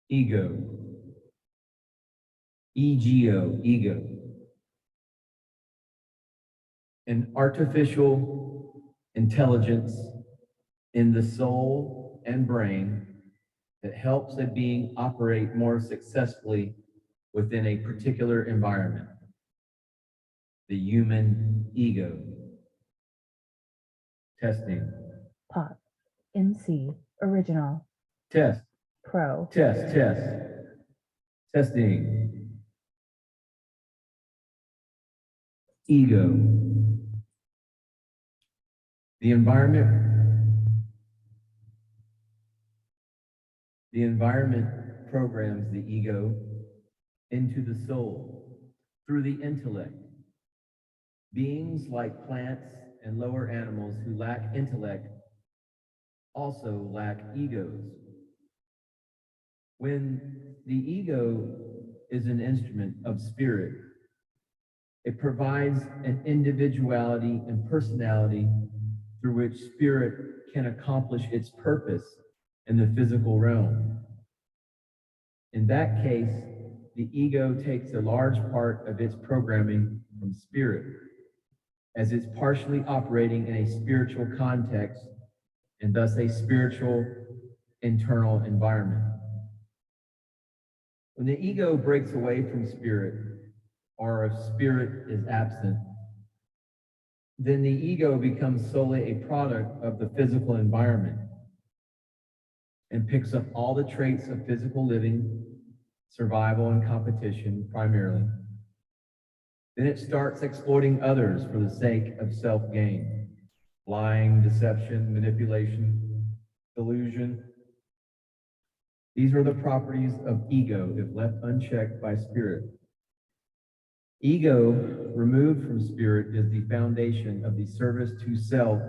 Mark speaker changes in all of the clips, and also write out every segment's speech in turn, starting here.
Speaker 1: ego, ego, ego, an artificial intelligence in the soul and brain that helps a being operate more successfully within a particular environment, the human ego. Testing.
Speaker 2: Pop. MC. Original.
Speaker 1: Test.
Speaker 2: Pro.
Speaker 1: Test. Testing. Ego. The environment programs the ego into the soul through the intellect. Beings like plants and lower animals who lack intellect also lack egos. When the ego is an instrument of spirit, it provides an individuality and personality through which spirit can accomplish its purpose in the physical realm. In that case, the ego takes a large part of its programming from spirit, as it's partially operating in a spiritual context and thus a spiritual internal environment. When the ego breaks away from spirit, or if spirit is absent, then the ego becomes solely a product of the physical environment and picks up all the traits of physical living, survival, and competition primarily. Then it starts exploiting others for the sake of self-gain, lying, deception, manipulation, delusion. These are the properties of ego if left unchecked by spirit. Ego, removed from spirit, is the foundation of the service to self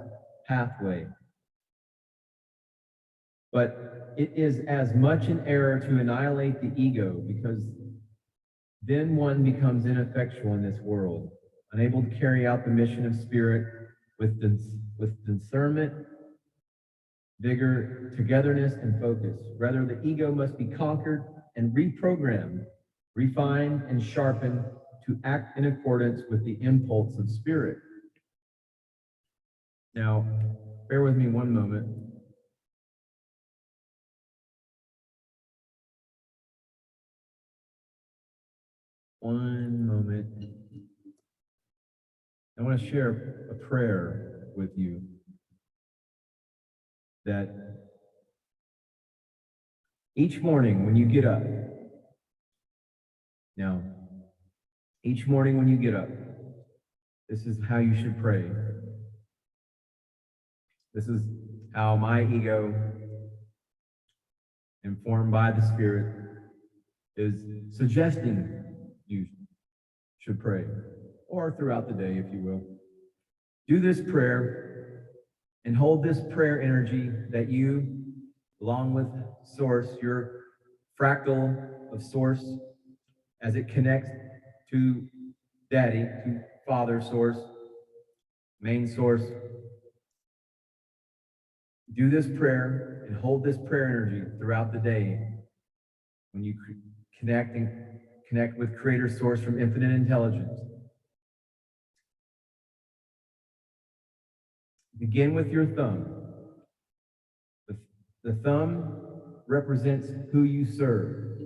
Speaker 1: pathway. But it is as much an error to annihilate the ego, because then one becomes ineffectual in this world, unable to carry out the mission of spirit with discernment, vigor, togetherness, and focus. Rather, the ego must be conquered and reprogrammed, refined, and sharpened to act in accordance with the impulse of spirit. Now, bear with me one moment. One moment. I want to share a prayer with you that each morning when you get up, now, each morning when you get up, this is how you should pray. This is how my ego, informed by the Spirit, is suggesting you should pray, or throughout the day, if you will. Do this prayer and hold this prayer energy that you, along with Source, your fractal of Source, as it connects to Daddy, to Father Source, main Source. Do this prayer and hold this prayer energy throughout the day when you connect with Creator Source from infinite intelligence. Begin with your thumb. The thumb represents who you serve.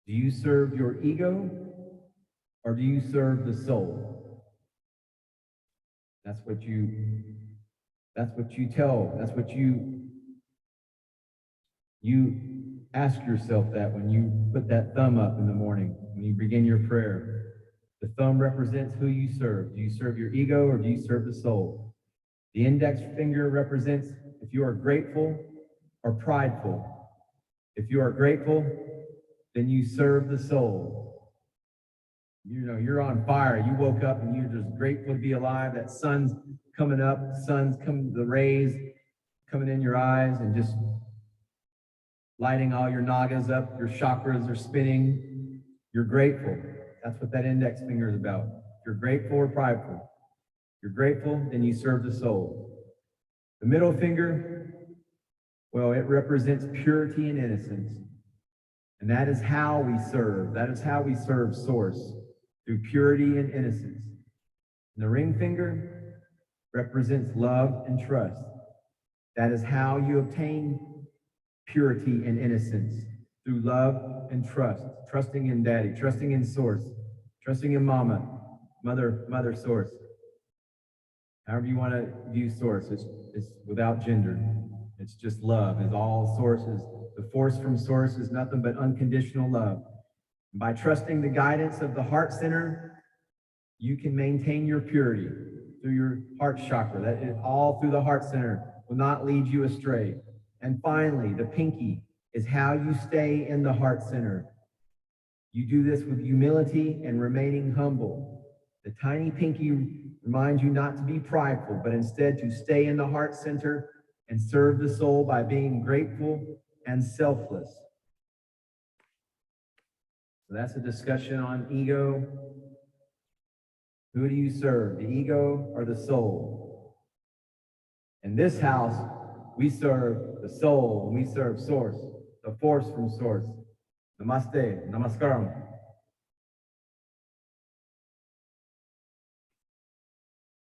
Speaker 1: Do you serve your ego, or do you serve the soul? That's what you tell. That's what you ask yourself that when you put that thumb up in the morning, when you begin your prayer. The thumb represents who you serve. Do you serve your ego, or do you serve the soul? The index finger represents if you are grateful or prideful. If you are grateful, then you serve the soul. You know, you're on fire. You woke up and you're just grateful to be alive. That sun's coming up, the rays coming in your eyes and just lighting all your nagas up. Your chakras are spinning. You're grateful. That's what that index finger is about. If you're grateful or prideful. If you're grateful, then you serve the soul. The middle finger, well, it represents purity and innocence. And that is how we serve. That is how we serve Source, through purity and innocence. And the ring finger represents love and trust. That is how you obtain purity and innocence, through love and trust, trusting in Daddy, trusting in Source, trusting in Mama, Mother Source. However you want to view Source, it's without gender. It's just love. It's all sources. The force from Source is nothing but unconditional love. And by trusting the guidance of the heart center, you can maintain your purity through your heart chakra. That is all through the heart center, will not lead you astray. And finally, the pinky is how you stay in the heart center. You do this with humility and remaining humble. The tiny pinky reminds you not to be prideful, but instead to stay in the heart center and serve the soul by being grateful and selfless. So that's a discussion on ego. Who do you serve, the ego or the soul? In this house, we serve the soul, and we serve Source, the force from Source. Namaste, namaskaram.